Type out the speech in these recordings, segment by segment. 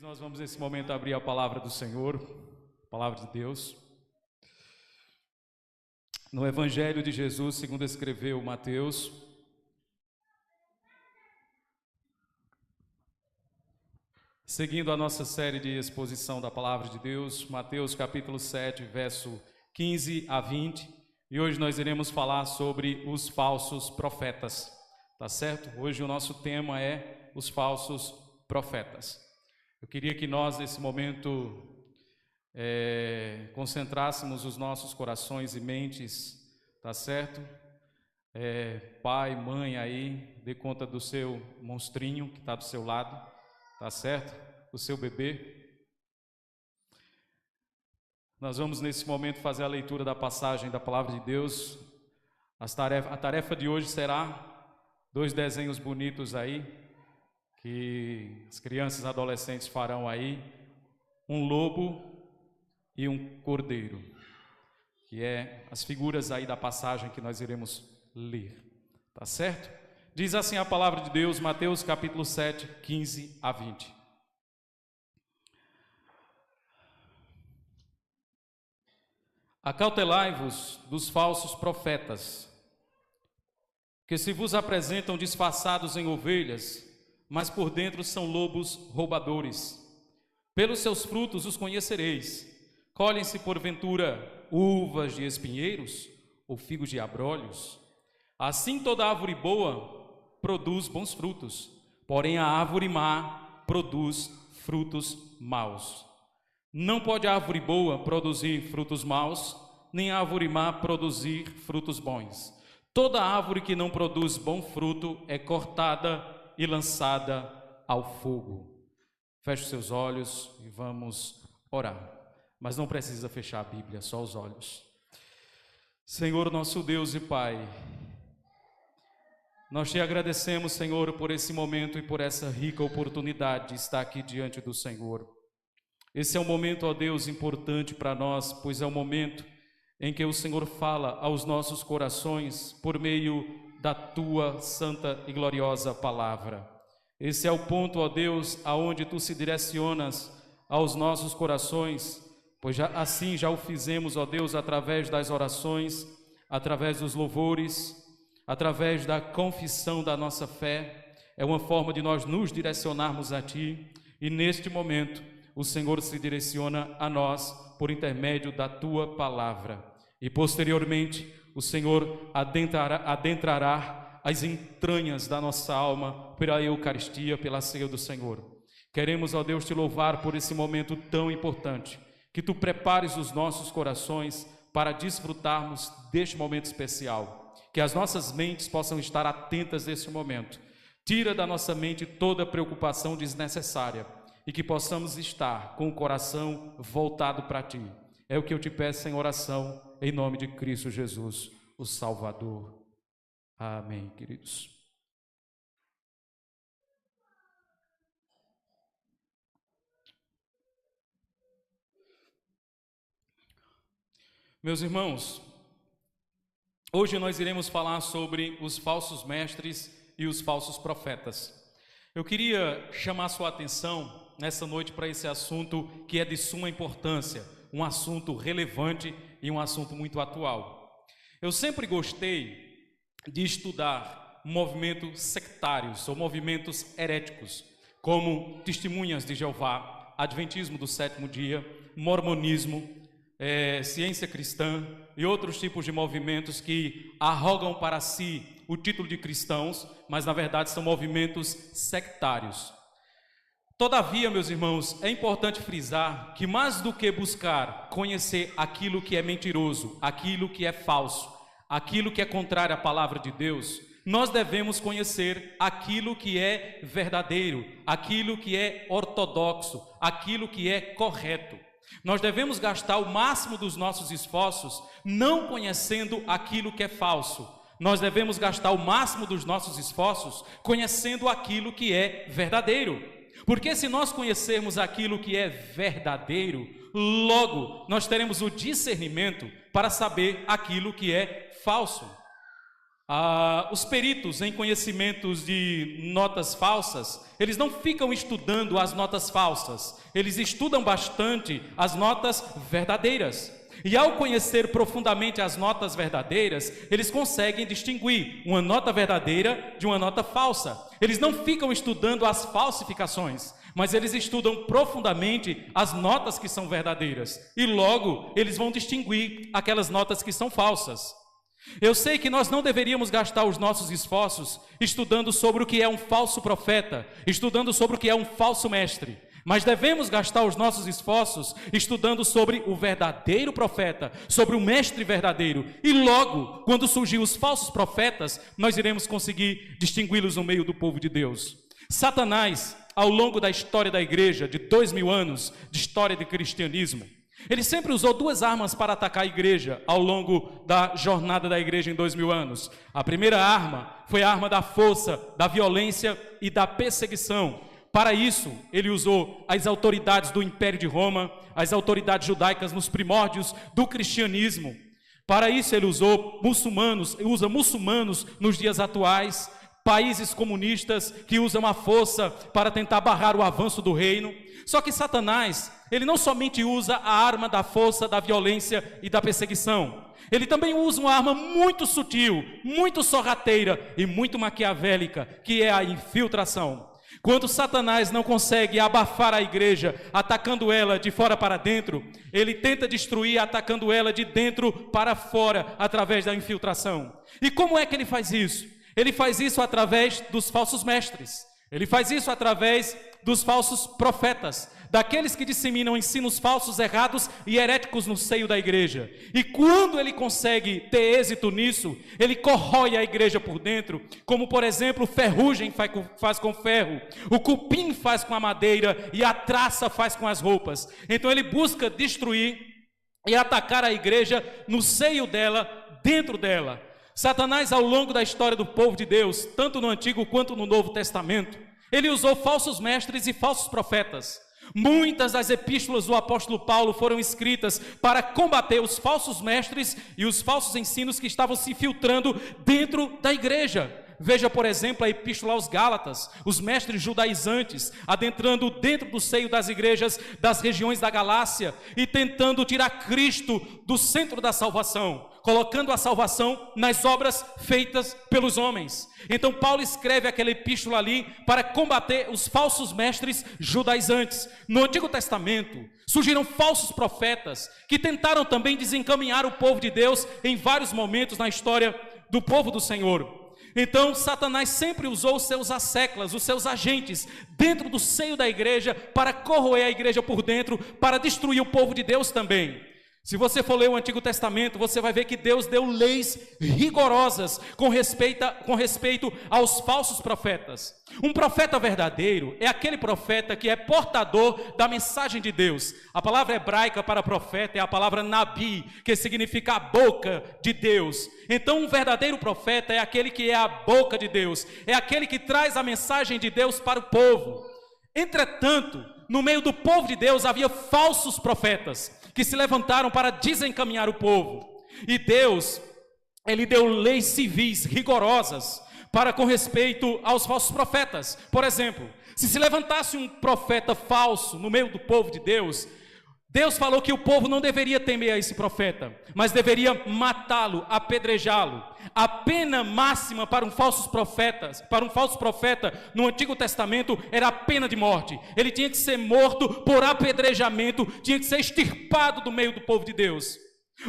Nós vamos nesse momento abrir a palavra do Senhor, a palavra de Deus. No Evangelho de Jesus, segundo escreveu Mateus, seguindo a nossa série de exposição da palavra de Deus, Mateus capítulo 7, verso 15 a 20, e hoje nós iremos falar sobre os falsos profetas, tá certo? Hoje o nosso tema é os falsos profetas. Eu queria que nós, nesse momento, concentrássemos os nossos corações e mentes, tá certo? Pai, mãe aí, dê conta do seu monstrinho que está do seu lado, tá certo? O seu bebê. Nós vamos, nesse momento, fazer a leitura da passagem da palavra de Deus. A tarefa de hoje será 2 desenhos bonitos aí, que as crianças e adolescentes farão aí, um lobo e um cordeiro, que é as figuras aí da passagem que nós iremos ler, tá certo? Diz assim a palavra de Deus, Mateus capítulo 7, 15 a 20. Acautelai-vos dos falsos profetas, que se vos apresentam disfarçados em ovelhas, mas por dentro são lobos roubadores. Pelos seus frutos os conhecereis. Colhem-se porventura uvas de espinheiros ou figos de abrolhos? Assim toda árvore boa produz bons frutos, porém a árvore má produz frutos maus. Não pode a árvore boa produzir frutos maus, nem a árvore má produzir frutos bons. Toda árvore que não produz bom fruto é cortada e lançada ao fogo. Feche os seus olhos e vamos orar. Mas não precisa fechar a Bíblia, só os olhos. Senhor, nosso Deus e Pai, nós te agradecemos, Senhor, por esse momento e por essa rica oportunidade de estar aqui diante do Senhor. Esse é um momento, ó Deus, importante para nós, pois é o momento em que o Senhor fala aos nossos corações por meio da tua santa e gloriosa palavra. Esse é o ponto, ó Deus, aonde tu se direcionas aos nossos corações, pois assim já o fizemos, ó Deus, através das orações, através dos louvores, através da confissão da nossa fé. É uma forma de nós nos direcionarmos a ti, e neste momento o Senhor se direciona a nós por intermédio da tua palavra, e posteriormente o Senhor adentrará as entranhas da nossa alma pela Eucaristia, pela ceia do Senhor. Queremos, ó Deus, te louvar por esse momento tão importante, que tu prepares os nossos corações para desfrutarmos deste momento especial, que as nossas mentes possam estar atentas nesse momento. Tira da nossa mente toda preocupação desnecessária e que possamos estar com o coração voltado para ti. É o que eu te peço em oração, em nome de Cristo Jesus, o Salvador. Amém, queridos. Meus irmãos, hoje nós iremos falar sobre os falsos mestres e os falsos profetas. Eu queria chamar sua atenção nessa noite para esse assunto que é de suma importância, um assunto relevante e um assunto muito atual. Eu sempre gostei de estudar movimentos sectários ou movimentos heréticos, como Testemunhas de Jeová, Adventismo do Sétimo Dia, Mormonismo, Ciência Cristã e outros tipos de movimentos que arrogam para si o título de cristãos, mas na verdade são movimentos sectários. Todavia, meus irmãos, é importante frisar que mais do que buscar conhecer aquilo que é mentiroso, aquilo que é falso, aquilo que é contrário à palavra de Deus, nós devemos conhecer aquilo que é verdadeiro, aquilo que é ortodoxo, aquilo que é correto. Nós devemos gastar o máximo dos nossos esforços não conhecendo aquilo que é falso. Nós devemos gastar o máximo dos nossos esforços conhecendo aquilo que é verdadeiro. Porque se nós conhecermos aquilo que é verdadeiro, logo nós teremos o discernimento para saber aquilo que é falso. Os peritos em conhecimentos de notas falsas, eles não ficam estudando as notas falsas, eles estudam bastante as notas verdadeiras. E ao conhecer profundamente as notas verdadeiras, eles conseguem distinguir uma nota verdadeira de uma nota falsa. Eles não ficam estudando as falsificações, mas eles estudam profundamente as notas que são verdadeiras. E logo, eles vão distinguir aquelas notas que são falsas. Eu sei que nós não deveríamos gastar os nossos esforços estudando sobre o que é um falso profeta, estudando sobre o que é um falso mestre, mas devemos gastar os nossos esforços estudando sobre o verdadeiro profeta, sobre o mestre verdadeiro, e logo, quando surgir os falsos profetas, nós iremos conseguir distingui-los no meio do povo de Deus. Satanás, ao longo da história da igreja, de 2000 anos de história de cristianismo, ele sempre usou duas armas para atacar a igreja ao longo da jornada da igreja em 2000 anos. A primeira arma foi a arma da força, da violência e da perseguição. Para isso, ele usou as autoridades do Império de Roma, as autoridades judaicas nos primórdios do cristianismo. Para isso, ele usou usa muçulmanos nos dias atuais, países comunistas que usam a força para tentar barrar o avanço do reino. Só que Satanás, ele não somente usa a arma da força, da violência e da perseguição, ele também usa uma arma muito sutil, muito sorrateira e muito maquiavélica, que é a infiltração. Quando Satanás não consegue abafar a igreja, atacando ela de fora para dentro, ele tenta destruir atacando ela de dentro para fora, através da infiltração. E como é que ele faz isso? Ele faz isso através dos falsos mestres, ele faz isso através dos falsos profetas, daqueles que disseminam ensinos falsos, errados e heréticos no seio da igreja. E quando ele consegue ter êxito nisso, ele corrói a igreja por dentro, como por exemplo, ferrugem faz com ferro, o cupim faz com a madeira e a traça faz com as roupas. Então ele busca destruir e atacar a igreja no seio dela, dentro dela. Satanás, ao longo da história do povo de Deus, tanto no Antigo quanto no Novo Testamento, ele usou falsos mestres e falsos profetas. Muitas das epístolas do apóstolo Paulo foram escritas para combater os falsos mestres e os falsos ensinos que estavam se filtrando dentro da igreja. Veja, por exemplo, a epístola aos Gálatas, os mestres judaizantes adentrando dentro do seio das igrejas das regiões da Galácia e tentando tirar Cristo do centro da salvação, colocando a salvação nas obras feitas pelos homens. Então Paulo escreve aquela epístola ali para combater os falsos mestres judaizantes. No Antigo Testamento surgiram falsos profetas que tentaram também desencaminhar o povo de Deus em vários momentos na história do povo do Senhor. Então Satanás sempre usou os seus asseclas, os seus agentes dentro do seio da igreja para corroer a igreja por dentro, para destruir o povo de Deus também. Se você for ler o Antigo Testamento, você vai ver que Deus deu leis rigorosas com respeito aos falsos profetas. Um profeta verdadeiro é aquele profeta que é portador da mensagem de Deus. A palavra hebraica para profeta é a palavra nabi, que significa a boca de Deus. Então um verdadeiro profeta é aquele que é a boca de Deus, é aquele que traz a mensagem de Deus para o povo. Entretanto, no meio do povo de Deus havia falsos profetas que se levantaram para desencaminhar o povo. E Deus, ele deu leis civis rigorosas para com respeito aos falsos profetas. Por exemplo, se levantasse um profeta falso no meio do povo de Deus, Deus falou que o povo não deveria temer a esse profeta, mas deveria matá-lo, apedrejá-lo. A pena máxima para um falso profeta no Antigo Testamento era a pena de morte. Ele tinha que ser morto por apedrejamento, tinha que ser extirpado do meio do povo de Deus.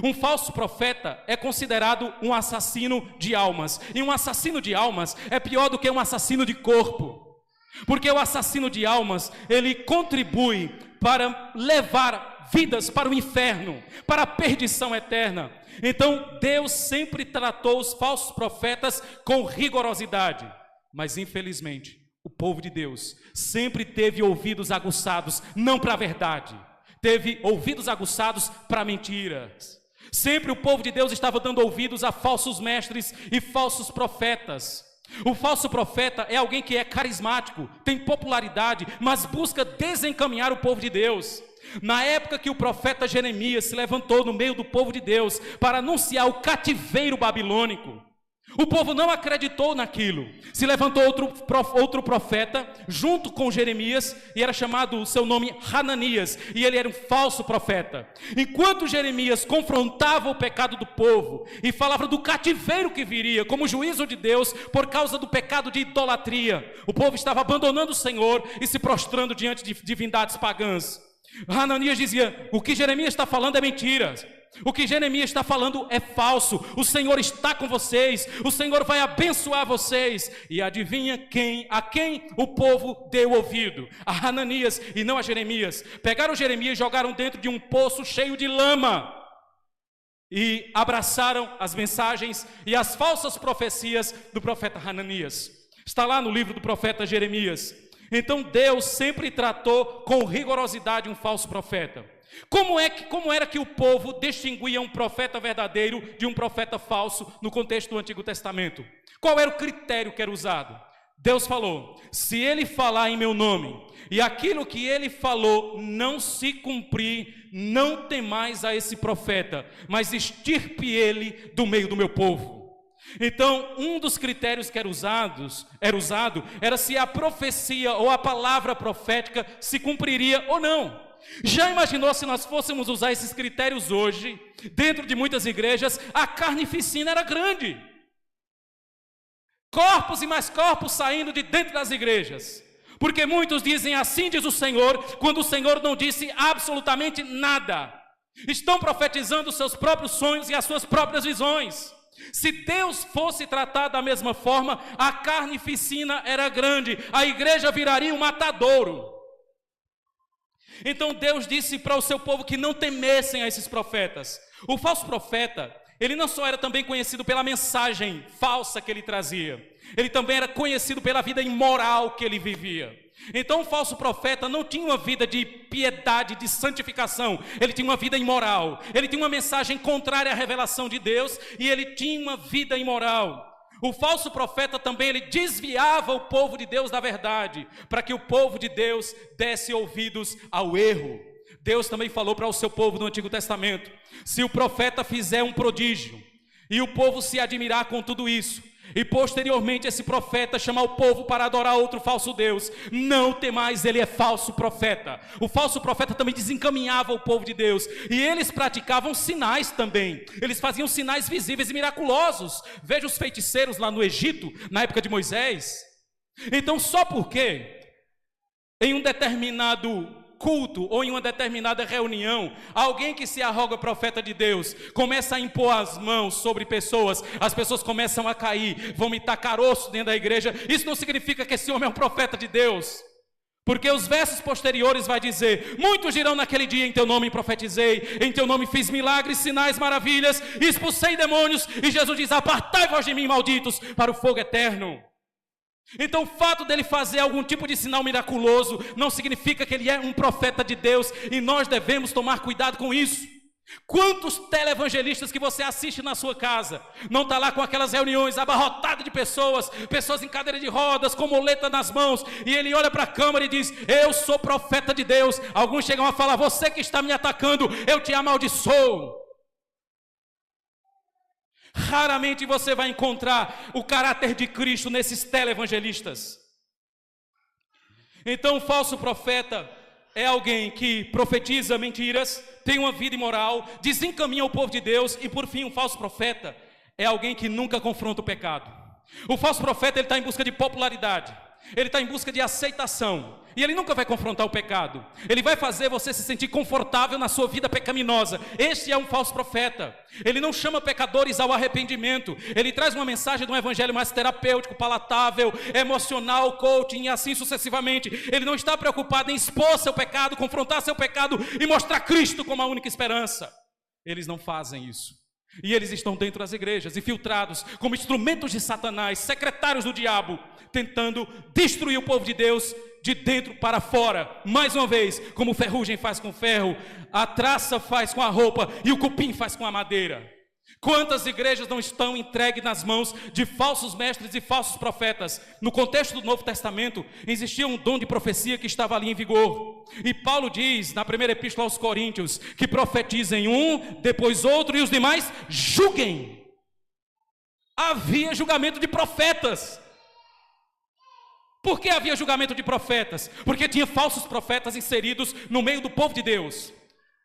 Um falso profeta é considerado um assassino de almas, e um assassino de almas é pior do que um assassino de corpo, porque o assassino de almas, ele contribui para levar vidas para o inferno, para a perdição eterna. Então Deus sempre tratou os falsos profetas com rigorosidade, mas infelizmente o povo de Deus sempre teve ouvidos aguçados, não para a verdade, teve ouvidos aguçados para mentiras. Sempre o povo de Deus estava dando ouvidos a falsos mestres e falsos profetas. O falso profeta é alguém que é carismático, tem popularidade, mas busca desencaminhar o povo de Deus. Na época que o profeta Jeremias se levantou no meio do povo de Deus para anunciar o cativeiro babilônico, O povo não acreditou naquilo. Se levantou outro profeta junto com Jeremias, e era chamado o seu nome Hananias, e ele era um falso profeta. Enquanto Jeremias confrontava o pecado do povo e falava do cativeiro que viria como juízo de Deus por causa do pecado de idolatria, o povo estava abandonando o Senhor e se prostrando diante de divindades pagãs. Hananias dizia: o que Jeremias está falando é mentira. O que Jeremias está falando é falso. O Senhor está com vocês. O Senhor vai abençoar vocês. E adivinha a quem o povo deu ouvido? A Hananias e não a Jeremias. Pegaram Jeremias e jogaram dentro de um poço cheio de lama. E abraçaram as mensagens e as falsas profecias do profeta Hananias. Está lá no livro do profeta Jeremias. Então Deus sempre tratou com rigorosidade um falso profeta. Como era que o povo distinguia um profeta verdadeiro de um profeta falso no contexto do Antigo Testamento? Qual era o critério que era usado? Deus falou: se ele falar em meu nome, e aquilo que ele falou não se cumprir, não temais a esse profeta, mas extirpe ele do meio do meu povo. Então, um dos critérios que era usado era se a profecia ou a palavra profética se cumpriria ou não. Já imaginou se nós fôssemos usar esses critérios hoje, dentro de muitas igrejas? A carnificina era grande. Corpos e mais corpos saindo de dentro das igrejas. Porque muitos dizem assim diz o Senhor, quando o Senhor não disse absolutamente nada. Estão profetizando os seus próprios sonhos e as suas próprias visões. Se Deus fosse tratado da mesma forma, a carnificina era grande, a igreja viraria um matadouro. Então Deus disse para o seu povo que não temessem a esses profetas. O falso profeta, ele não só era também conhecido pela mensagem falsa que ele trazia, ele também era conhecido pela vida imoral que ele vivia. Então o falso profeta não tinha uma vida de piedade, de santificação, ele tinha uma vida imoral, ele tinha uma mensagem contrária à revelação de Deus e ele tinha uma vida imoral. O falso profeta também, ele desviava o povo de Deus da verdade, para que o povo de Deus desse ouvidos ao erro. Deus também falou para o seu povo no Antigo Testamento: se o profeta fizer um prodígio, e o povo se admirar com tudo isso, e posteriormente esse profeta chamar o povo para adorar outro falso Deus, não temais, ele é falso profeta. O falso profeta também desencaminhava o povo de Deus, e eles praticavam sinais também, eles faziam sinais visíveis e miraculosos. Veja os feiticeiros lá no Egito, na época de Moisés. Então só porque em um determinado culto ou em uma determinada reunião, alguém que se arroga profeta de Deus começa a impor as mãos sobre pessoas, as pessoas começam a cair, vomitar caroço dentro da igreja, isso não significa que esse homem é um profeta de Deus, porque os versos posteriores vai dizer: muitos dirão naquele dia, em teu nome profetizei, em teu nome fiz milagres, sinais, maravilhas, expulsei demônios, e Jesus diz: apartai-vos de mim, malditos, para o fogo eterno. Então o fato dele fazer algum tipo de sinal miraculoso não significa que ele é um profeta de Deus, e nós devemos tomar cuidado com isso. Quantos televangelistas que você assiste na sua casa não está lá com aquelas reuniões abarrotadas de pessoas em cadeira de rodas, com moleta nas mãos, e ele olha para a câmera e diz: eu sou profeta de Deus. Alguns chegam a falar: você que está me atacando, eu te amaldiçoo. Raramente você vai encontrar o caráter de Cristo nesses televangelistas. Então o falso profeta é alguém que profetiza mentiras, tem uma vida imoral, desencaminha o povo de Deus. E por fim, um falso profeta é alguém que nunca confronta o pecado. O falso profeta, ele está em busca de popularidade, ele está em busca de aceitação, e ele nunca vai confrontar o pecado. Ele vai fazer você se sentir confortável na sua vida pecaminosa. Este é um falso profeta. Ele não chama pecadores ao arrependimento, ele traz uma mensagem de um evangelho mais terapêutico, palatável, emocional, coaching e assim sucessivamente. Ele não está preocupado em expor seu pecado, confrontar seu pecado e mostrar Cristo como a única esperança. Eles não fazem isso. E eles estão dentro das igrejas, infiltrados como instrumentos de Satanás, secretários do diabo, tentando destruir o povo de Deus de dentro para fora. Mais uma vez, como o ferrugem faz com o ferro, a traça faz com a roupa e o cupim faz com a madeira. Quantas igrejas não estão entregues nas mãos de falsos mestres e falsos profetas? No contexto do Novo Testamento, existia um dom de profecia que estava ali em vigor. E Paulo diz, na primeira epístola aos Coríntios, que profetizem um, depois outro, e os demais julguem. Havia julgamento de profetas. Por que havia julgamento de profetas? Porque tinha falsos profetas inseridos no meio do povo de Deus.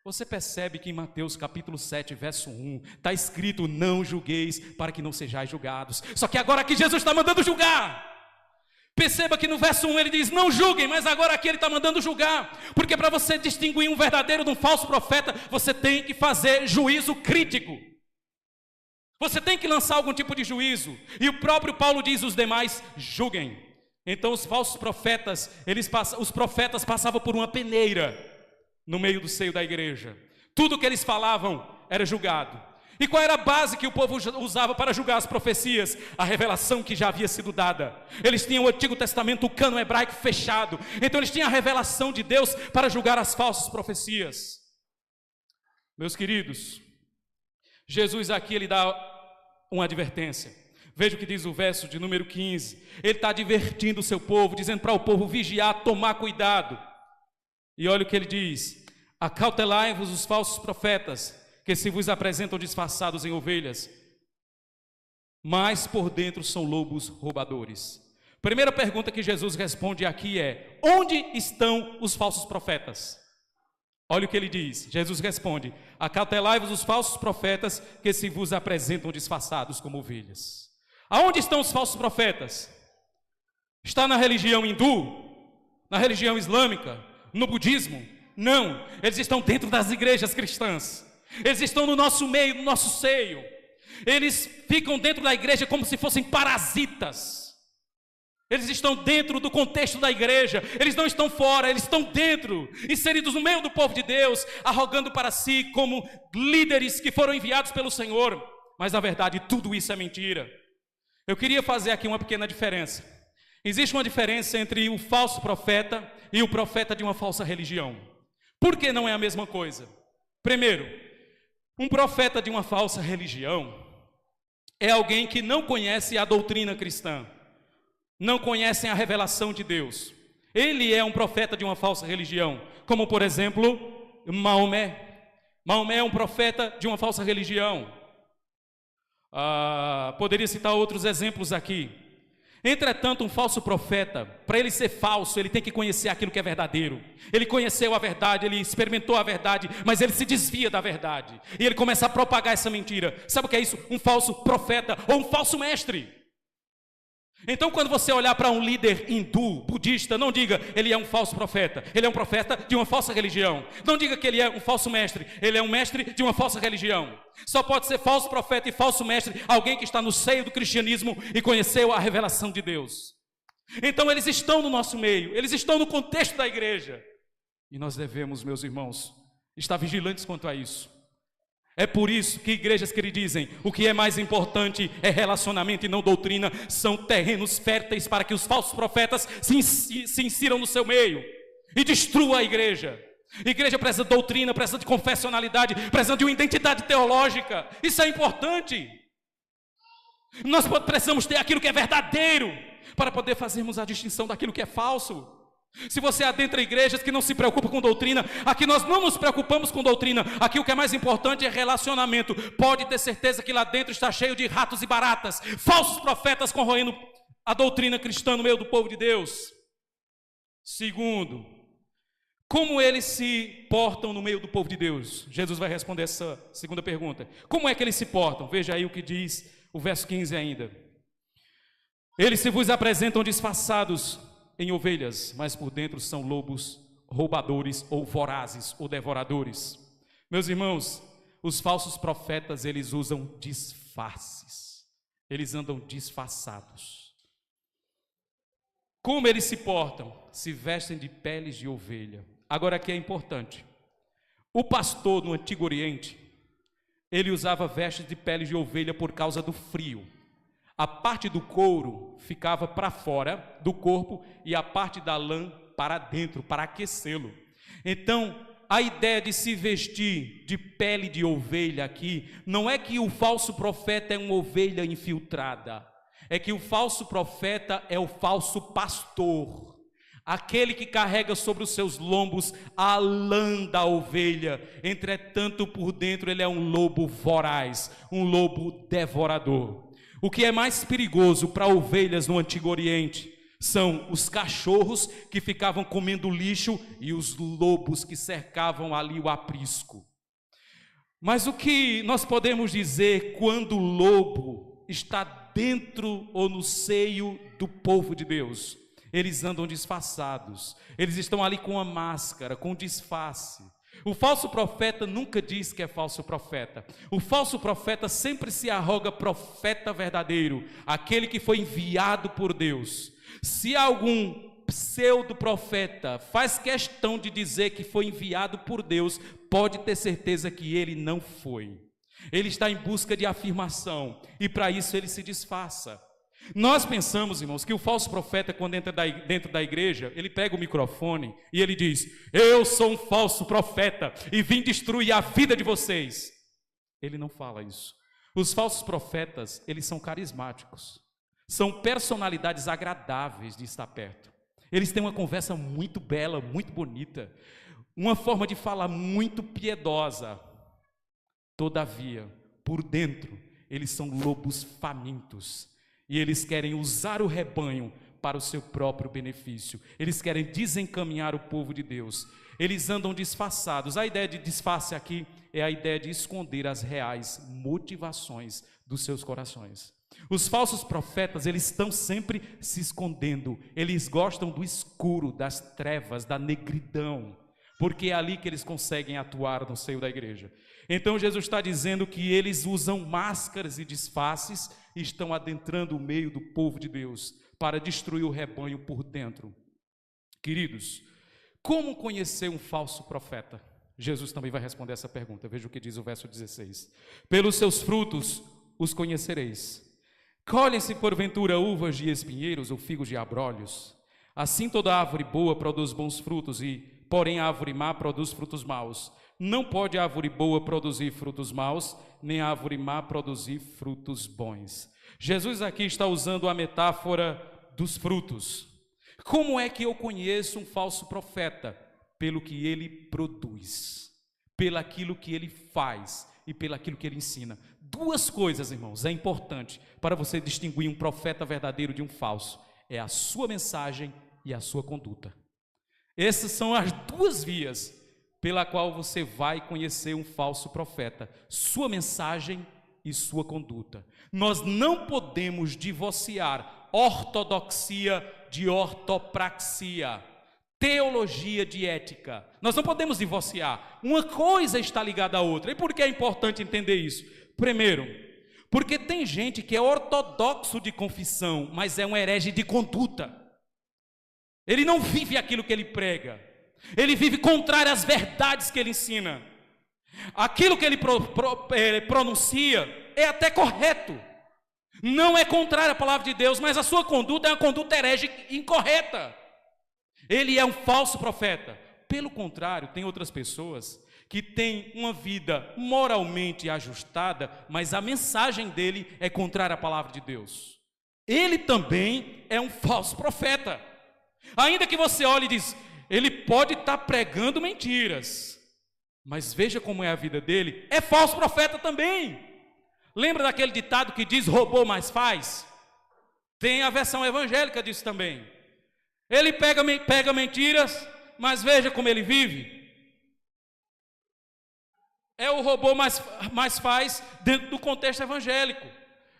Você percebe que em Mateus capítulo 7, verso 1, está escrito: não julgueis para que não sejais julgados. Só que agora aqui Jesus está mandando julgar. Perceba que no verso 1 ele diz: não julguem, mas agora aqui ele está mandando julgar. Porque para você distinguir um verdadeiro de um falso profeta, você tem que fazer juízo crítico. Você tem que lançar algum tipo de juízo. E o próprio Paulo diz: os demais julguem. Então os falsos profetas, os profetas passavam por uma peneira no meio do seio da igreja. Tudo que eles falavam era julgado. E qual era a base que o povo usava para julgar as profecias? A revelação que já havia sido dada. Eles tinham o Antigo Testamento, o cânon hebraico fechado. Então eles tinham a revelação de Deus para julgar as falsas profecias. Meus queridos, Jesus aqui ele dá uma advertência. Veja o que diz o verso de número 15. Ele está advertindo o seu povo, dizendo para o povo vigiar, tomar cuidado. E olha o que ele diz: acautelai-vos os falsos profetas, que se vos apresentam disfarçados em ovelhas, mas por dentro são lobos roubadores. Primeira pergunta que Jesus responde aqui é: onde estão os falsos profetas? Olha o que ele diz. Jesus responde: acautelai-vos os falsos profetas, que se vos apresentam disfarçados como ovelhas. Aonde estão os falsos profetas? Está na religião hindu? Na religião islâmica? No budismo? Não, eles estão dentro das igrejas cristãs. Eles estão no nosso meio, no nosso seio. Eles ficam dentro da igreja como se fossem parasitas. Eles estão dentro do contexto da igreja. Eles não estão fora, eles estão dentro, inseridos no meio do povo de Deus, arrogando para si como líderes que foram enviados pelo Senhor. Mas na verdade tudo isso é mentira. Eu queria fazer aqui uma pequena diferença. Existe uma diferença entre o falso profeta e o profeta de uma falsa religião. Por que não é a mesma coisa? Primeiro, um profeta de uma falsa religião é alguém que não conhece a doutrina cristã, não conhece a revelação de Deus. Ele é um profeta de uma falsa religião, como por exemplo, Maomé. Maomé é um profeta de uma falsa religião. Poderia citar outros exemplos aqui. Entretanto, um falso profeta, para ele ser falso, ele tem que conhecer aquilo que é verdadeiro. Ele conheceu a verdade, ele experimentou a verdade, mas ele se desvia da verdade. E ele começa a propagar essa mentira. Sabe o que é isso? Um falso profeta ou um falso mestre. Então, quando você olhar para um líder hindu, budista, não diga ele é um falso profeta. Ele é um profeta de uma falsa religião. Não diga que ele é um falso mestre. Ele é um mestre de uma falsa religião. Só pode ser falso profeta e falso mestre alguém que está no seio do cristianismo e conheceu a revelação de Deus. Então, eles estão no nosso meio. Eles estão no contexto da igreja. E nós devemos, meus irmãos, estar vigilantes quanto a isso. É por isso que igrejas que lhe dizem o que é mais importante é relacionamento e não doutrina, são terrenos férteis para que os falsos profetas se insiram no seu meio e destruam a igreja. A igreja precisa de doutrina, precisa de confessionalidade, precisa de uma identidade teológica. Isso é importante. Nós precisamos ter aquilo que é verdadeiro para poder fazermos a distinção daquilo que é falso. Se você adentra igrejas que não se preocupam com doutrina, aqui nós não nos preocupamos com doutrina. Aqui o que é mais importante é relacionamento. Pode ter certeza que lá dentro está cheio de ratos e baratas, falsos profetas corroendo a doutrina cristã no meio do povo de Deus. Segundo, como eles se portam no meio do povo de Deus? Jesus vai responder essa segunda pergunta. Como é que eles se portam? Veja aí o que diz o verso 15 ainda. Eles se vos apresentam disfarçados em ovelhas, mas por dentro são lobos roubadores ou vorazes ou devoradores. Meus irmãos, os falsos profetas, eles usam disfarces. Eles andam disfarçados. Como eles se portam? Se vestem de peles de ovelha. Agora aqui é importante. O pastor no Antigo Oriente, ele usava vestes de peles de ovelha por causa do frio. A parte do couro ficava para fora do corpo e a parte da lã para dentro, para aquecê-lo. Então, a ideia de se vestir de pele de ovelha aqui, não é que o falso profeta é uma ovelha infiltrada, é que o falso profeta é o falso pastor, aquele que carrega sobre os seus lombos a lã da ovelha, entretanto por dentro ele é um lobo voraz, um lobo devorador. O que é mais perigoso para ovelhas no Antigo Oriente são os cachorros que ficavam comendo lixo e os lobos que cercavam ali o aprisco. Mas o que nós podemos dizer quando o lobo está dentro ou no seio do povo de Deus? Eles andam disfarçados, eles estão ali com a máscara, com disfarce. O falso profeta nunca diz que é falso profeta. O falso profeta sempre se arroga profeta verdadeiro, aquele que foi enviado por Deus. Se algum pseudo-profeta faz questão de dizer que foi enviado por Deus, pode ter certeza que ele não foi. Ele está em busca de afirmação e para isso ele se disfarça. Nós pensamos, irmãos, que o falso profeta, quando entra dentro da igreja, ele pega o microfone e ele diz: eu sou um falso profeta e vim destruir a vida de vocês. Ele não fala isso. Os falsos profetas, eles são carismáticos, são personalidades agradáveis de estar perto. Eles têm uma conversa muito bela, muito bonita, uma forma de falar muito piedosa. Todavia, por dentro, eles são lobos famintos. E eles querem usar o rebanho para o seu próprio benefício. Eles querem desencaminhar o povo de Deus. Eles andam disfarçados. A ideia de disfarce aqui é a ideia de esconder as reais motivações dos seus corações. Os falsos profetas, eles estão sempre se escondendo. Eles gostam do escuro, das trevas, da negridão, porque é ali que eles conseguem atuar no seio da igreja. Então Jesus está dizendo que eles usam máscaras e disfarces e estão adentrando o meio do povo de Deus para destruir o rebanho por dentro. Queridos, como conhecer um falso profeta? Jesus também vai responder essa pergunta. Veja o que diz o verso 16. Pelos seus frutos os conhecereis. Colhem-se porventura uvas de espinheiros ou figos de abrolhos? Assim toda árvore boa produz bons frutos, porém a árvore má produz frutos maus. Não pode a árvore boa produzir frutos maus, nem a árvore má produzir frutos bons. Jesus aqui está usando a metáfora dos frutos. Como é que eu conheço um falso profeta? Pelo que ele produz, pelaquilo que ele faz e pelaquilo que ele ensina. Duas coisas, irmãos, é importante para você distinguir um profeta verdadeiro de um falso: é a sua mensagem e a sua conduta. Essas são as duas vias pela qual você vai conhecer um falso profeta: sua mensagem e sua conduta. Nós não podemos divorciar ortodoxia de ortopraxia, teologia de ética. Nós não podemos divorciar. Uma coisa está ligada à outra. E por que é importante entender isso? Primeiro, porque tem gente que é ortodoxo de confissão, mas é um herege de conduta. Ele não vive aquilo que ele prega. Ele vive contrário às verdades que ele ensina. Aquilo que ele pronuncia é até correto, não é contrário à palavra de Deus, mas a sua conduta é uma conduta herege incorreta. Ele é um falso profeta. Pelo contrário, tem outras pessoas que têm uma vida moralmente ajustada, mas a mensagem dele é contrária à palavra de Deus. Ele também é um falso profeta. Ainda que você olhe e diz: ele pode estar pregando mentiras, mas veja como é a vida dele, é falso profeta também. Lembra daquele ditado que diz: roubou, mas faz? Tem a versão evangélica disso também. Ele pega mentiras, mas veja como ele vive. É o roubou, mas faz dentro do contexto evangélico.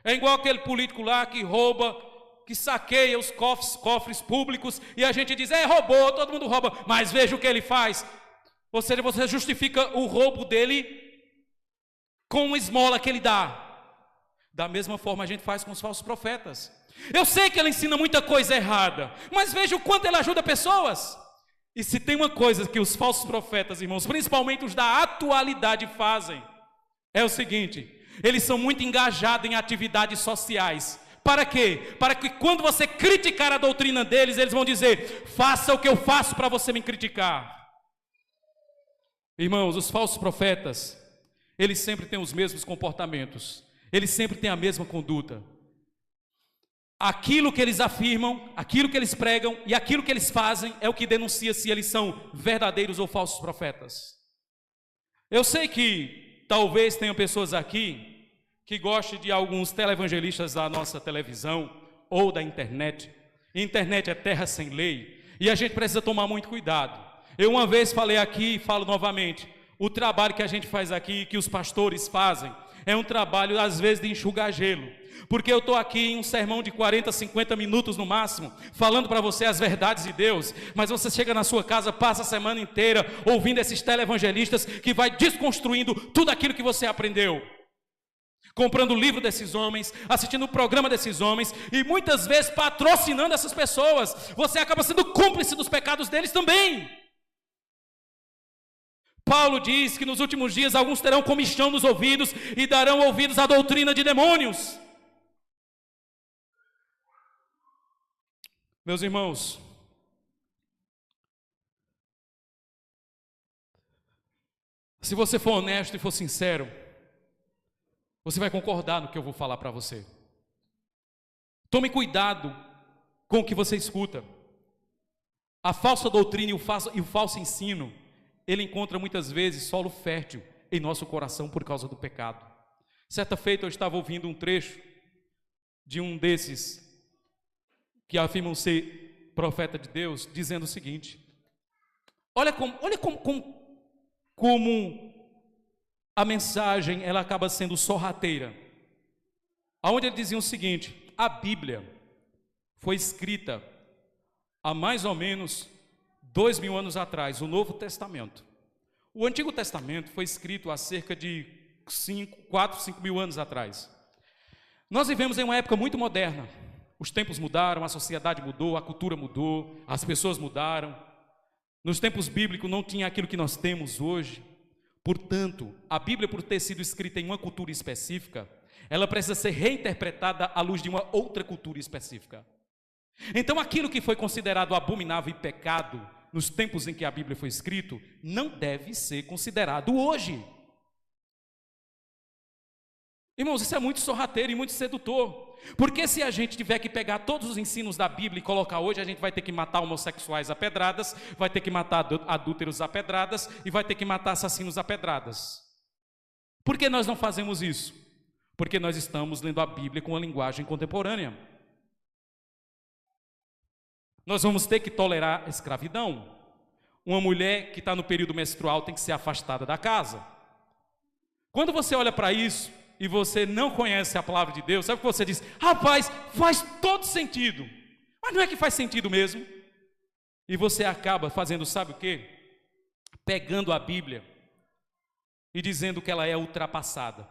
É igual aquele político lá que rouba, que saqueia os cofres públicos, e a gente diz: roubou, todo mundo rouba, mas veja o que ele faz. Ou seja, você justifica o roubo dele com uma esmola que ele dá. Da mesma forma a gente faz com os falsos profetas. Eu sei que ele ensina muita coisa errada, mas veja o quanto ele ajuda pessoas. E se tem uma coisa que os falsos profetas, irmãos, principalmente os da atualidade, fazem, é o seguinte: eles são muito engajados em atividades sociais. Para quê? Para que quando você criticar a doutrina deles, eles vão dizer: faça o que eu faço para você me criticar. Irmãos, os falsos profetas, eles sempre têm os mesmos comportamentos, eles sempre têm a mesma conduta. Aquilo que eles afirmam, aquilo que eles pregam e aquilo que eles fazem é o que denuncia se eles são verdadeiros ou falsos profetas. Eu sei que talvez tenham pessoas aqui que goste de alguns televangelistas da nossa televisão ou da internet. Internet é terra sem lei e a gente precisa tomar muito cuidado. Eu uma vez falei aqui e falo novamente, o trabalho que a gente faz aqui, que os pastores fazem, é um trabalho às vezes de enxugar gelo. Porque eu estou aqui em um sermão de 40, 50 minutos no máximo, falando para você as verdades de Deus, mas você chega na sua casa, passa a semana inteira ouvindo esses televangelistas que vai desconstruindo tudo aquilo que você aprendeu. Comprando o livro desses homens, assistindo o programa desses homens e muitas vezes patrocinando essas pessoas. Você acaba sendo cúmplice dos pecados deles também. Paulo diz que nos últimos dias alguns terão comichão nos ouvidos e darão ouvidos à doutrina de demônios. Meus irmãos, se você for honesto e for sincero, você vai concordar no que eu vou falar para você. Tome cuidado com o que você escuta. A falsa doutrina e o falso ensino, ele encontra muitas vezes solo fértil em nosso coração por causa do pecado. Certa feita eu estava ouvindo um trecho de um desses que afirmam ser profeta de Deus, dizendo o seguinte: olha como a mensagem ela acaba sendo sorrateira. Aonde ele dizia o seguinte: a Bíblia foi escrita há mais ou menos 2000 anos atrás, o Novo Testamento. O Antigo Testamento foi escrito há cerca de 4, 5 mil anos atrás. Nós vivemos em uma época muito moderna. Os tempos mudaram, a sociedade mudou, a cultura mudou, as pessoas mudaram. Nos tempos bíblicos não tinha aquilo que nós temos hoje. Portanto, a Bíblia, por ter sido escrita em uma cultura específica, ela precisa ser reinterpretada à luz de uma outra cultura específica. Então, aquilo que foi considerado abominável e pecado nos tempos em que a Bíblia foi escrita, não deve ser considerado hoje. Irmãos, isso é muito sorrateiro e muito sedutor. Porque se a gente tiver que pegar todos os ensinos da Bíblia e colocar hoje, a gente vai ter que matar homossexuais a pedradas, vai ter que matar adúlteros a pedradas e vai ter que matar assassinos a pedradas. Por que nós não fazemos isso? Porque nós estamos lendo a Bíblia com uma linguagem contemporânea. Nós vamos ter que tolerar a escravidão. Uma mulher que está no período menstrual tem que ser afastada da casa. Quando você olha para isso e você não conhece a palavra de Deus, sabe o que você diz? Rapaz, faz todo sentido. Mas não é que faz sentido mesmo. E você acaba fazendo, sabe o quê? Pegando a Bíblia e dizendo que ela é ultrapassada.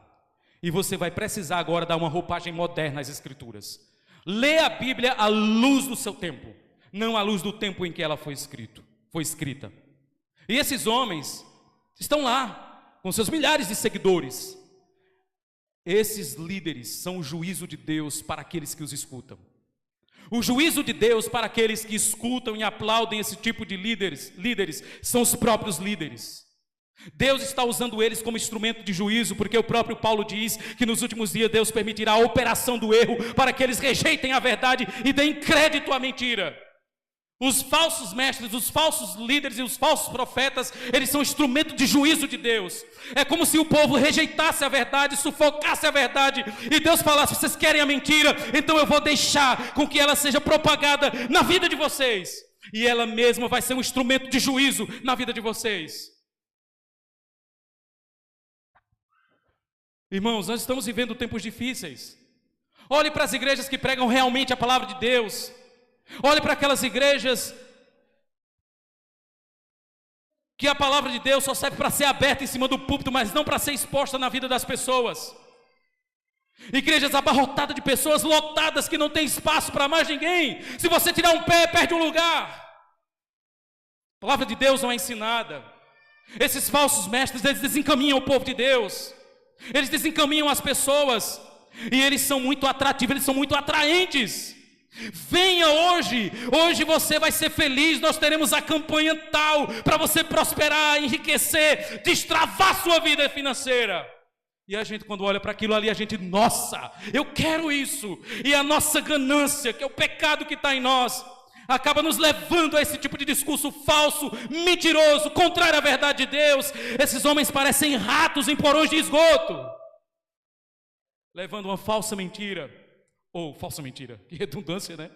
E você vai precisar agora dar uma roupagem moderna às Escrituras. Lê a Bíblia à luz do seu tempo, não à luz do tempo em que ela foi escrita. E esses homens estão lá, com seus milhares de seguidores. Esses líderes são o juízo de Deus para aqueles que os escutam. O juízo de Deus para aqueles que escutam e aplaudem esse tipo de líderes são os próprios líderes. Deus está usando eles como instrumento de juízo, porque o próprio Paulo diz que nos últimos dias Deus permitirá a operação do erro para que eles rejeitem a verdade e deem crédito à mentira. Os falsos mestres, os falsos líderes e os falsos profetas, eles são instrumento de juízo de Deus. É como se o povo rejeitasse a verdade, sufocasse a verdade, e Deus falasse: vocês querem a mentira, então eu vou deixar com que ela seja propagada na vida de vocês, e ela mesma vai ser um instrumento de juízo na vida de vocês. Irmãos, nós estamos vivendo tempos difíceis. Olhe para as igrejas que pregam realmente a palavra de Deus. Olhe para aquelas igrejas que a palavra de Deus só serve para ser aberta em cima do púlpito, mas não para ser exposta na vida das pessoas. Igrejas abarrotadas de pessoas, lotadas, que não tem espaço para mais ninguém. Se você tirar um pé, perde um lugar. A palavra de Deus não é ensinada. Esses falsos mestres, eles desencaminham o povo de Deus. Eles desencaminham as pessoas. E eles são muito atrativos, eles são muito atraentes. Venha hoje você vai ser feliz, nós teremos a campanha tal, para você prosperar, enriquecer, destravar sua vida financeira. E a gente, quando olha para aquilo ali, a gente, nossa, eu quero isso. E a nossa ganância, que é o pecado que está em nós, acaba nos levando a esse tipo de discurso falso, mentiroso, contrário à verdade de Deus. Esses homens parecem ratos em porões de esgoto. levando uma falsa mentira, que redundância, né?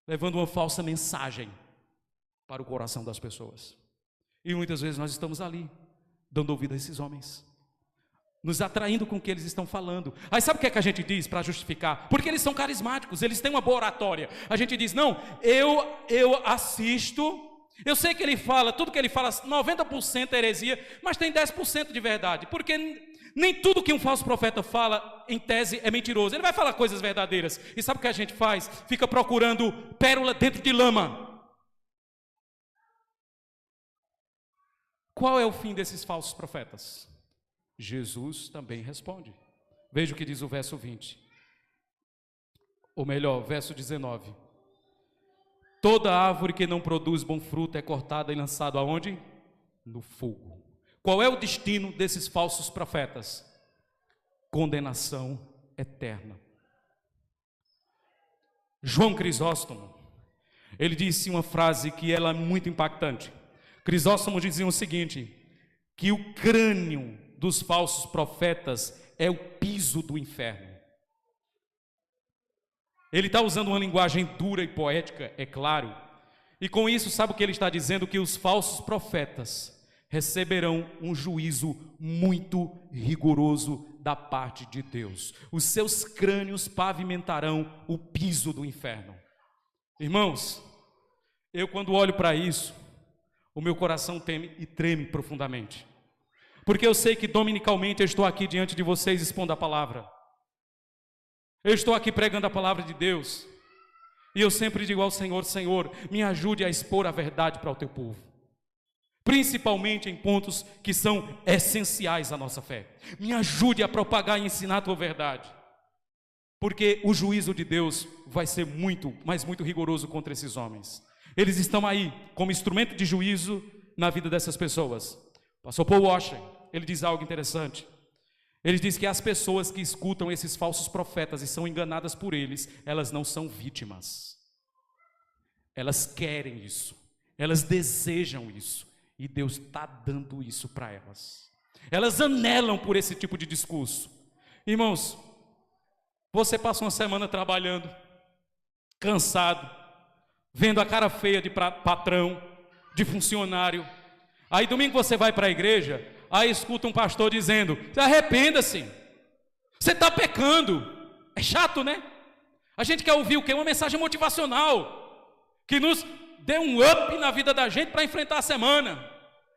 Levando uma falsa mensagem para o coração das pessoas. E muitas vezes nós estamos ali, dando ouvido a esses homens, nos atraindo com o que eles estão falando. Aí sabe o que é que a gente diz para justificar? Porque eles são carismáticos, eles têm uma boa oratória. A gente diz, não, eu assisto, eu sei que ele fala, tudo que ele fala, 90% é heresia, mas tem 10% de verdade, porque nem tudo que um falso profeta fala, em tese, é mentiroso. Ele vai falar coisas verdadeiras. E sabe o que a gente faz? Fica procurando pérola dentro de lama. Qual é o fim desses falsos profetas? Jesus também responde. Veja o que diz o verso 20. Ou melhor, verso 19. Toda árvore que não produz bom fruto é cortada e lançada aonde? No fogo. Qual é o destino desses falsos profetas? Condenação eterna. João Crisóstomo, ele disse uma frase que ela é muito impactante. Crisóstomo dizia o seguinte, que o crânio dos falsos profetas é o piso do inferno. Ele está usando uma linguagem dura e poética, é claro, e com isso sabe o que ele está dizendo? Que os falsos profetas receberão um juízo muito rigoroso da parte de Deus. Os seus crânios pavimentarão o piso do inferno. Irmãos, eu quando olho para isso, o meu coração teme e treme profundamente. Porque eu sei que dominicalmente eu estou aqui diante de vocês expondo a palavra. Eu estou aqui pregando a palavra de Deus. E eu sempre digo ao Senhor, Senhor, me ajude a expor a verdade para o teu povo. Principalmente em pontos que são essenciais à nossa fé. Me ajude a propagar e ensinar a tua verdade. Porque o juízo de Deus vai ser muito, mas muito rigoroso contra esses homens. Eles estão aí como instrumento de juízo na vida dessas pessoas. Pastor Paul Washer, ele diz algo interessante. Ele diz que as pessoas que escutam esses falsos profetas e são enganadas por eles, elas não são vítimas. Elas querem isso. Elas desejam isso. E Deus está dando isso para elas. Elas anelam por esse tipo de discurso. Irmãos, você passa uma semana trabalhando, cansado, vendo a cara feia de patrão, de funcionário. Aí domingo você vai para a igreja, aí escuta um pastor dizendo, arrependa-se, você está pecando. É chato, né? A gente quer ouvir o quê? Uma mensagem motivacional, que nos dê um up na vida da gente para enfrentar a semana.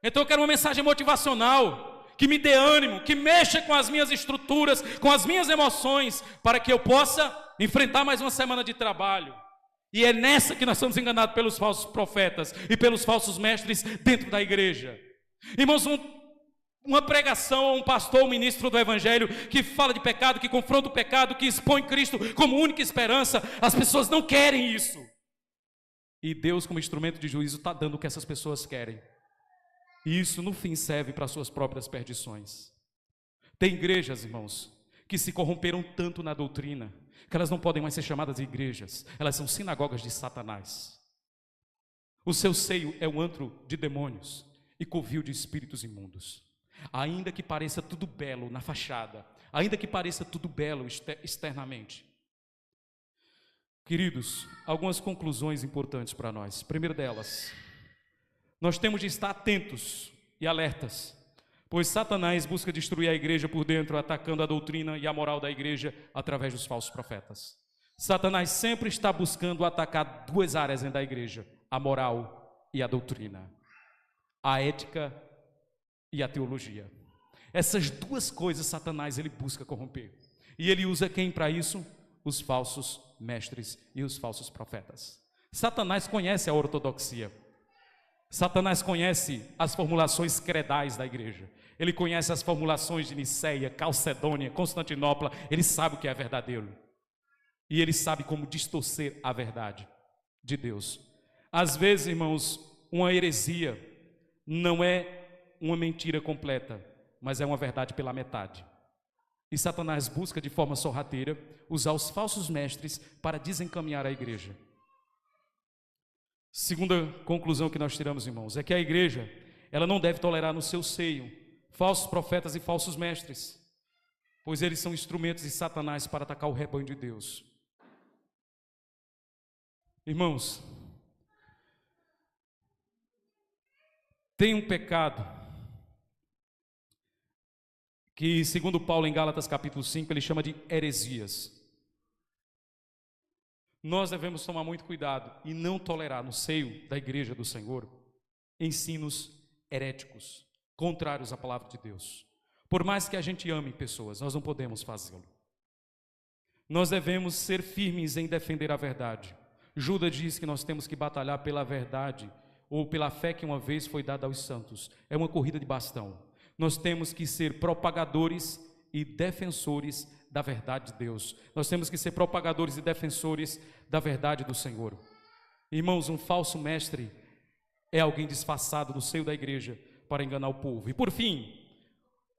Então eu quero uma mensagem motivacional, que me dê ânimo, que mexa com as minhas estruturas, com as minhas emoções, para que eu possa enfrentar mais uma semana de trabalho. E é nessa que nós somos enganados pelos falsos profetas e pelos falsos mestres dentro da igreja. Irmãos, uma pregação, um pastor, um ministro do evangelho que fala de pecado, que confronta o pecado, que expõe Cristo como única esperança, as pessoas não querem isso. E Deus, como instrumento de juízo, está dando o que essas pessoas querem. E isso, no fim, serve para suas próprias perdições. Tem igrejas, irmãos, que se corromperam tanto na doutrina, que elas não podem mais ser chamadas de igrejas, elas são sinagogas de Satanás. O seu seio é um antro de demônios e covil de espíritos imundos. Ainda que pareça tudo belo na fachada, ainda que pareça tudo belo externamente. Queridos, algumas conclusões importantes para nós. Primeira delas, nós temos de estar atentos e alertas, pois Satanás busca destruir a igreja por dentro, atacando a doutrina e a moral da igreja através dos falsos profetas. Satanás sempre está buscando atacar duas áreas dentro da igreja: a moral e a doutrina, a ética e a teologia. Essas duas coisas Satanás ele busca corromper. E ele usa quem para isso? Os falsos mestres e os falsos profetas. Satanás conhece a ortodoxia. Satanás conhece as formulações credais da igreja. Ele conhece as formulações de Niceia, Calcedônia, Constantinopla. Ele sabe o que é verdadeiro. E ele sabe como distorcer a verdade de Deus. Às vezes, irmãos, uma heresia não é uma mentira completa, mas é uma verdade pela metade. E Satanás busca de forma sorrateira usar os falsos mestres para desencaminhar a igreja. Segunda conclusão que nós tiramos, irmãos, é que a igreja, ela não deve tolerar no seu seio falsos profetas e falsos mestres, pois eles são instrumentos de Satanás para atacar o rebanho de Deus. Irmãos, tem um pecado que, segundo Paulo em Gálatas capítulo 5, ele chama de heresias. Nós devemos tomar muito cuidado e não tolerar no seio da igreja do Senhor ensinos heréticos, contrários à palavra de Deus. Por mais que a gente ame pessoas, nós não podemos fazê-lo. Nós devemos ser firmes em defender a verdade. Judas diz que nós temos que batalhar pela verdade, ou pela fé que uma vez foi dada aos santos. É uma corrida de bastão. Nós temos que ser propagadores e defensores da verdade de Deus. Nós temos que ser propagadores e defensores da verdade do Senhor. Irmãos, um falso mestre é alguém disfarçado no seio da igreja para enganar o povo. E por fim,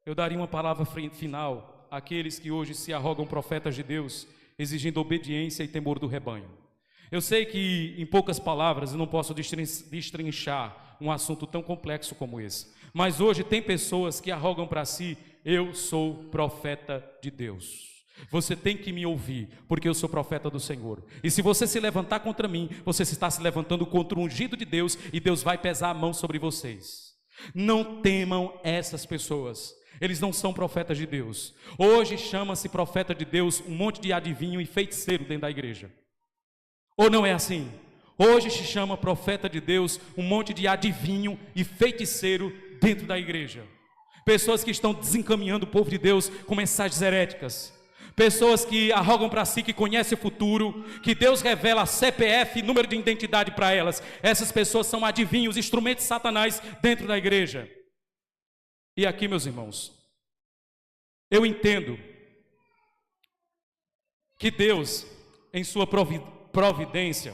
eu daria uma palavra final àqueles que hoje se arrogam profetas de Deus, exigindo obediência e temor do rebanho. Eu sei que, em poucas palavras, eu não posso destrinchar um assunto tão complexo como esse. Mas hoje tem pessoas que arrogam para si: eu sou profeta de Deus. Você tem que me ouvir, porque eu sou profeta do Senhor. E se você se levantar contra mim, você está se levantando contra o ungido de Deus, e Deus vai pesar a mão sobre vocês. Não temam essas pessoas. Eles não são profetas de Deus. Hoje chama-se profeta de Deus um monte de adivinho e feiticeiro dentro da igreja. Ou não é assim? Hoje se chama profeta de Deus um monte de adivinho e feiticeiro dentro da igreja. Pessoas que estão desencaminhando o povo de Deus com mensagens heréticas. Pessoas que arrogam para si que conhecem o futuro, que Deus revela CPF, número de identidade para elas. Essas pessoas são adivinhos, instrumentos de Satanás dentro da igreja. E aqui, meus irmãos, eu entendo que Deus, em sua providência,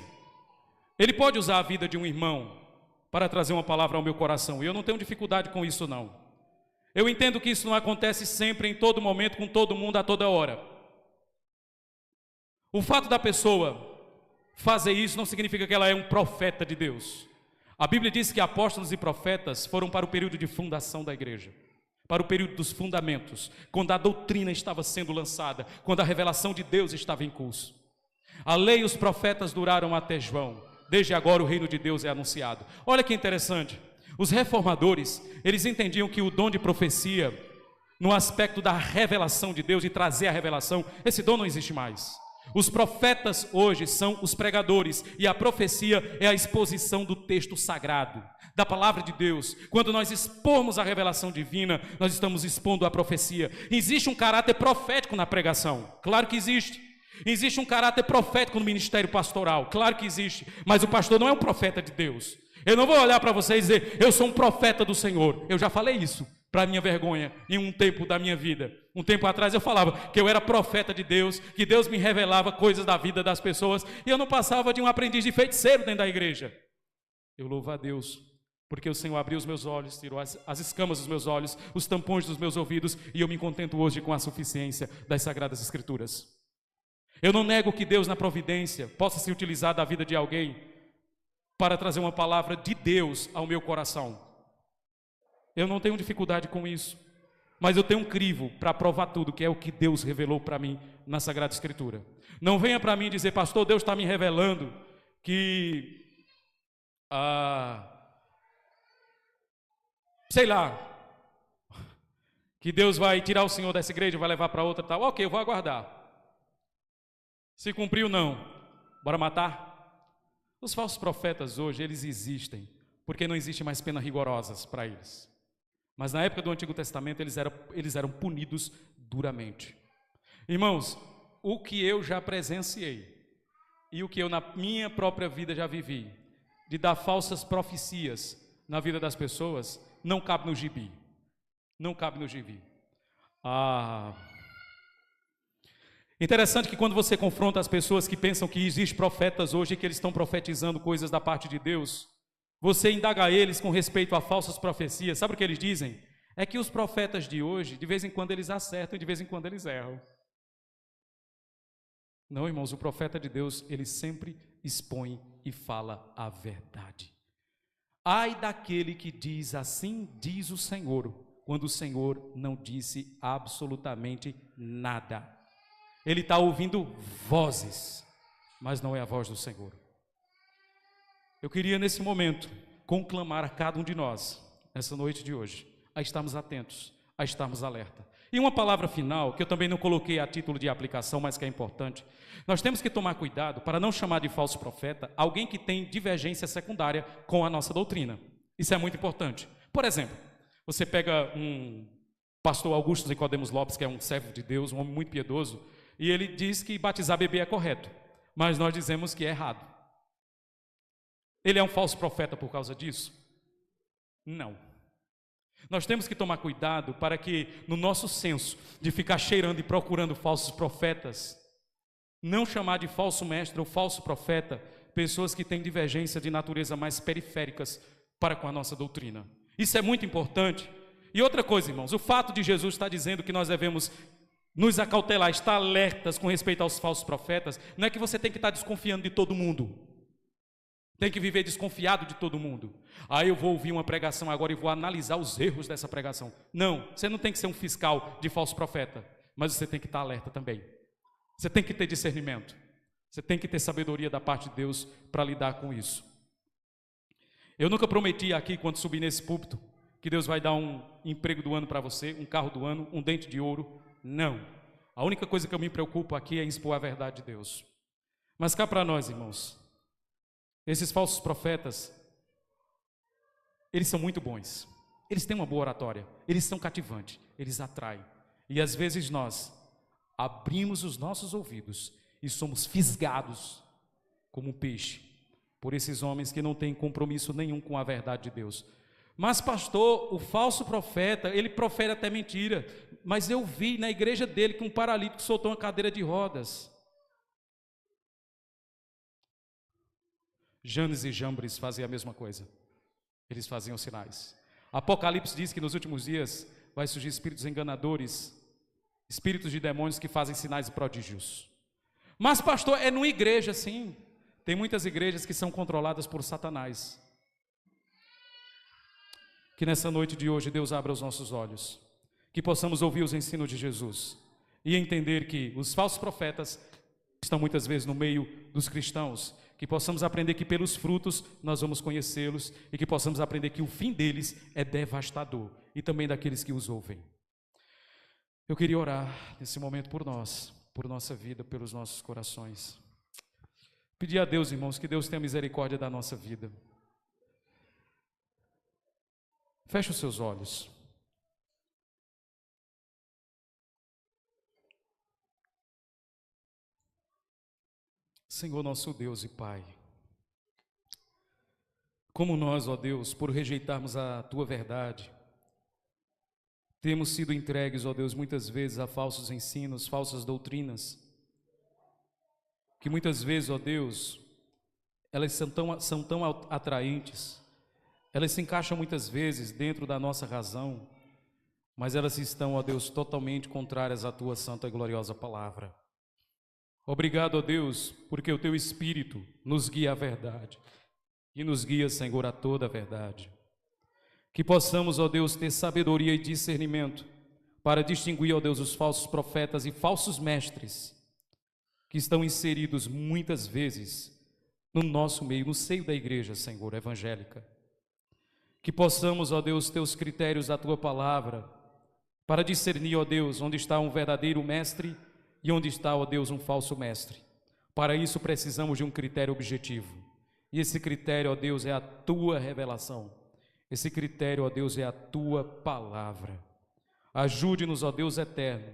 Ele pode usar a vida de um irmão para trazer uma palavra ao meu coração. E eu não tenho dificuldade com isso, não. Eu entendo que isso não acontece sempre, em todo momento, com todo mundo, a toda hora. O fato da pessoa fazer isso não significa que ela é um profeta de Deus. A Bíblia diz que apóstolos e profetas foram para o período de fundação da igreja, para o período dos fundamentos, quando a doutrina estava sendo lançada, quando a revelação de Deus estava em curso. A lei e os profetas duraram até João. Desde agora o reino de Deus é anunciado. Olha que interessante. Os reformadores, eles entendiam que o dom de profecia, no aspecto da revelação de Deus, de trazer a revelação, esse dom não existe mais. Os profetas hoje são os pregadores, e a profecia é a exposição do texto sagrado, da palavra de Deus. Quando nós expormos a revelação divina, nós estamos expondo a profecia. Existe um caráter profético na pregação, claro que existe. Existe um caráter profético no ministério pastoral, claro que existe. Mas o pastor não é um profeta de Deus. Eu não vou olhar para você e dizer: eu sou um profeta do Senhor. Eu já falei isso, para minha vergonha, em um tempo da minha vida. Um tempo atrás eu falava que eu era profeta de Deus, que Deus me revelava coisas da vida das pessoas, e eu não passava de um aprendiz de feiticeiro dentro da igreja. Eu louvo a Deus, porque o Senhor abriu os meus olhos, tirou as escamas dos meus olhos, os tampões dos meus ouvidos, e eu me contento hoje com a suficiência das Sagradas Escrituras. Eu não nego que Deus, na providência, possa se utilizar da vida de alguém para trazer uma palavra de Deus ao meu coração. Eu não tenho dificuldade com isso, mas eu tenho um crivo para provar tudo, que é o que Deus revelou para mim na Sagrada Escritura. Não venha para mim dizer: pastor, Deus está me revelando que, sei lá, que Deus vai tirar o senhor dessa igreja e vai levar para outra tal. Ok, eu vou aguardar. Se cumpriu, não. Bora matar? Os falsos profetas hoje, eles existem, porque não existe mais penas rigorosas para eles. Mas na época do Antigo Testamento, eles eram punidos duramente. Irmãos, o que eu já presenciei, e o que eu na minha própria vida já vivi, de dar falsas profecias na vida das pessoas, não cabe no gibi. Não cabe no gibi. Interessante que quando você confronta as pessoas que pensam que existem profetas hoje e que eles estão profetizando coisas da parte de Deus, você indaga eles com respeito a falsas profecias. Sabe o que eles dizem? É que os profetas de hoje, de vez em quando eles acertam e de vez em quando eles erram. Não, irmãos, o profeta de Deus, ele sempre expõe e fala a verdade. Ai daquele que diz: assim diz o Senhor, quando o Senhor não disse absolutamente nada. Ele está ouvindo vozes, mas não é a voz do Senhor. Eu queria nesse momento conclamar a cada um de nós, nessa noite de hoje, a estarmos atentos, a estarmos alerta. E uma palavra final, que eu também não coloquei a título de aplicação, mas que é importante. Nós temos que tomar cuidado para não chamar de falso profeta alguém que tem divergência secundária com a nossa doutrina. Isso é muito importante. Por exemplo, você pega um pastor Augusto Nicodemos Lopes, que é um servo de Deus, um homem muito piedoso, e ele diz que batizar bebê é correto, mas nós dizemos que é errado. Ele é um falso profeta por causa disso? Não. Nós temos que tomar cuidado para que, no nosso senso de ficar cheirando e procurando falsos profetas, não chamar de falso mestre ou falso profeta pessoas que têm divergência de natureza mais periféricas para com a nossa doutrina. Isso é muito importante. E outra coisa, irmãos, o fato de Jesus estar dizendo que nós devemos nos acautelar, estar alertas com respeito aos falsos profetas, não é que você tem que estar desconfiando de todo mundo. Tem que viver desconfiado de todo mundo. Aí eu vou ouvir uma pregação agora e vou analisar os erros dessa pregação. Não, você não tem que ser um fiscal de falso profeta, mas você tem que estar alerta também. Você tem que ter discernimento. Você tem que ter sabedoria da parte de Deus para lidar com isso. Eu nunca prometi aqui, quando subir nesse púlpito, que Deus vai dar um emprego do ano para você, um carro do ano, um dente de ouro. Não. A única coisa que eu me preocupo aqui é em expor a verdade de Deus. Mas cá para nós, irmãos, esses falsos profetas, eles são muito bons. Eles têm uma boa oratória. Eles são cativantes. Eles atraem. E às vezes nós abrimos os nossos ouvidos e somos fisgados como um peixe por esses homens que não têm compromisso nenhum com a verdade de Deus. Mas pastor, o falso profeta, ele profere até mentira, mas eu vi na igreja dele que um paralítico soltou uma cadeira de rodas. Janes e Jambres faziam a mesma coisa. Eles faziam sinais. Apocalipse diz que nos últimos dias vai surgir espíritos enganadores, espíritos de demônios que fazem sinais e prodígios. Mas pastor, é numa igreja, sim. Tem muitas igrejas que são controladas por Satanás. Que nessa noite de hoje Deus abra os nossos olhos, que possamos ouvir os ensinos de Jesus e entender que os falsos profetas estão muitas vezes no meio dos cristãos, que possamos aprender que pelos frutos nós vamos conhecê-los e que possamos aprender que o fim deles é devastador e também daqueles que os ouvem. Eu queria orar nesse momento por nós, por nossa vida, pelos nossos corações. Pedir a Deus, irmãos, que Deus tenha misericórdia da nossa vida. Feche os seus olhos. Senhor nosso Deus e Pai, como nós, ó Deus, por rejeitarmos a Tua verdade, temos sido entregues, ó Deus, muitas vezes a falsos ensinos, falsas doutrinas, que muitas vezes, ó Deus, elas são tão atraentes, elas se encaixam muitas vezes dentro da nossa razão, mas elas estão, ó Deus, totalmente contrárias à Tua santa e gloriosa palavra. Obrigado, ó Deus, porque o Teu Espírito nos guia à verdade e nos guia, Senhor, a toda a verdade. Que possamos, ó Deus, ter sabedoria e discernimento para distinguir, ó Deus, os falsos profetas e falsos mestres que estão inseridos muitas vezes no nosso meio, no seio da igreja, Senhor, evangélica. Que possamos, ó Deus, ter os critérios da Tua palavra para discernir, ó Deus, onde está um verdadeiro mestre e onde está, ó Deus, um falso mestre. Para isso precisamos de um critério objetivo. E esse critério, ó Deus, é a Tua revelação. Esse critério, ó Deus, é a Tua palavra. Ajude-nos, ó Deus eterno.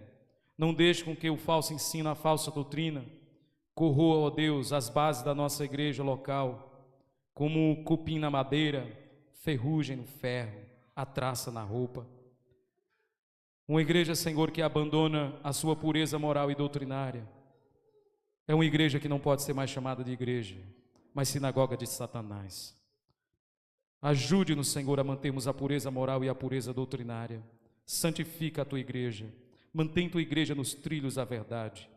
Não deixe com que o falso ensino, a falsa doutrina, corroa, ó Deus, as bases da nossa igreja local, como cupim na madeira, ferrugem no ferro, a traça na roupa. Uma igreja, Senhor, que abandona a sua pureza moral e doutrinária, é uma igreja que não pode ser mais chamada de igreja, mas sinagoga de Satanás. Ajude-nos, Senhor, a mantermos a pureza moral e a pureza doutrinária. Santifica a Tua igreja, mantém Tua igreja nos trilhos da verdade,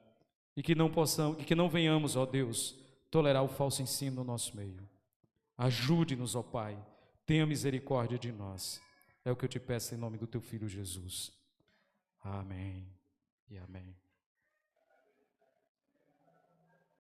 e que não venhamos, ó Deus, tolerar o falso ensino no nosso meio. Ajude-nos, ó Pai, tenha misericórdia de nós. É o que eu te peço em nome do teu Filho Jesus. Amém e amém.